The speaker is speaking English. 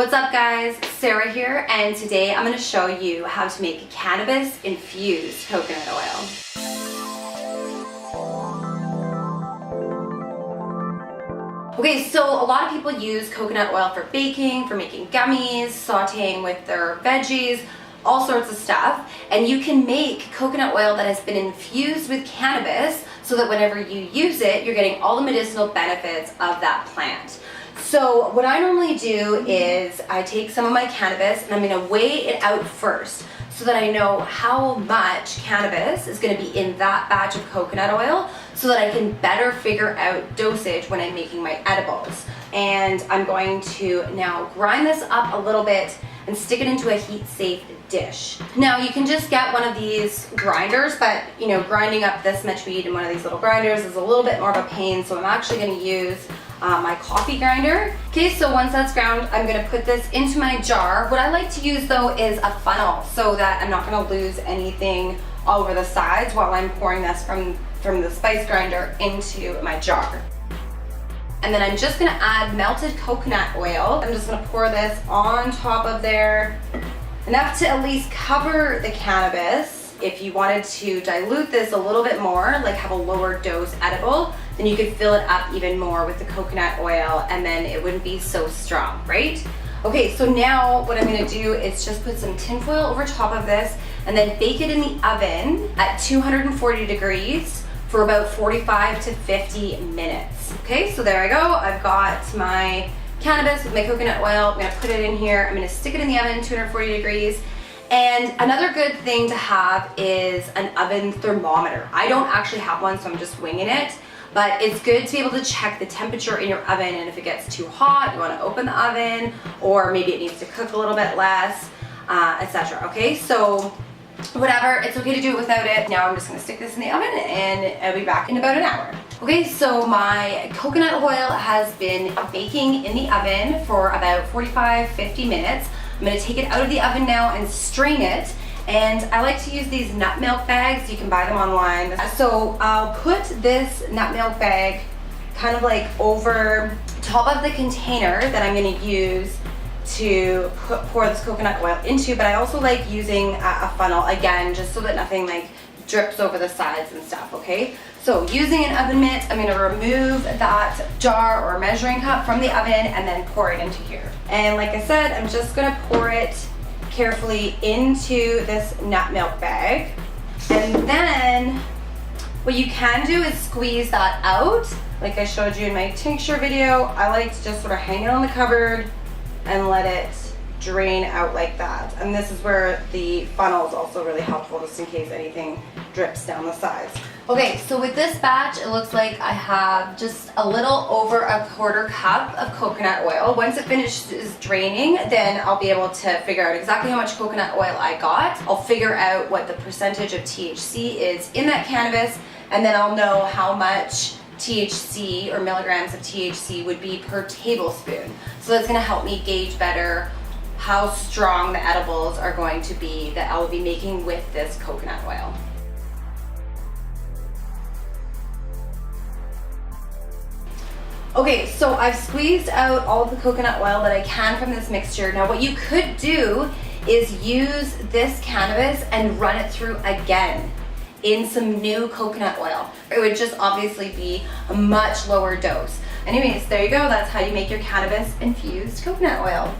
What's up guys, Sarah here, and today I'm going to show you how to make cannabis infused coconut oil. Okay, so a lot of people use coconut oil for baking, for making gummies, sauteing with their veggies, all sorts of stuff. And you can make coconut oil that has been infused with cannabis so that whenever you use it, you're getting all the medicinal benefits of that plant. So what I normally do is I take some of my cannabis and I'm going to weigh it out first so that I know how much cannabis is going to be in that batch of coconut oil so that I can better figure out dosage when I'm making my edibles. And I'm going to now grind this up a little bit and stick it into a heat-safe dish. Now you can just get one of these grinders, but you know, grinding up this much weed in one of these little grinders is a little bit more of a pain, so I'm actually going to use my coffee grinder. Okay, so once that's ground, I'm going to put this into my jar. What I like to use though is a funnel so that I'm not going to lose anything all over the sides while I'm pouring this from the spice grinder into my jar. And then I'm just going to add melted coconut oil. I'm just going to pour this on top of there, enough to at least cover the cannabis. If you wanted to dilute this a little bit more, like have a lower dose edible, then you could fill it up even more with the coconut oil and then it wouldn't be so strong, right? Okay, so now what I'm gonna do is just put some tinfoil over top of this and then bake it in the oven at 240 degrees for about 45 to 50 minutes. Okay, so there I go. I've got my cannabis with my coconut oil. I'm gonna put it in here. I'm gonna stick it in the oven, 240 degrees. And another good thing to have is an oven thermometer. I don't actually have one, so I'm just winging it. But it's good to be able to check the temperature in your oven, and if it gets too hot, you want to open the oven, or maybe it needs to cook a little bit less, etc. Okay, so whatever, it's okay to do it without it. Now I'm just going to stick this in the oven and I'll be back in about an hour. Okay, so my coconut oil has been baking in the oven for about 45-50 minutes. I'm going to take it out of the oven now and strain it. And I like to use these nut milk bags. You can buy them online. So I'll put this nut milk bag kind of like over top of the container that I'm going to use to pour this coconut oil into, but I also like using a funnel, again, just so that nothing like drips over the sides and stuff, okay? So using an oven mitt, I'm gonna remove that jar or measuring cup from the oven and then pour it into here. And like I said, I'm just gonna pour it carefully into this nut milk bag. And then what you can do is squeeze that out. Like I showed you in my tincture video, I like to just sort of hang it on the cupboard and let it drain out like that. And this is where the funnel is also really helpful, just in case anything drips down the sides. Okay, so with this batch, it looks like I have just a little over a quarter cup of coconut oil. Once it finishes draining, then I'll be able to figure out exactly how much coconut oil I got. I'll figure out what the percentage of THC is in that cannabis, and then I'll know how much THC or milligrams of THC would be per tablespoon. So that's going to help me gauge better how strong the edibles are going to be that I'll be making with this coconut oil. Okay, so I've squeezed out all of the coconut oil that I can from this mixture. Now what you could do is use this cannabis and run it through again in some new coconut oil. It would just obviously be a much lower dose. Anyways, there you go. That's how you make your cannabis infused coconut oil.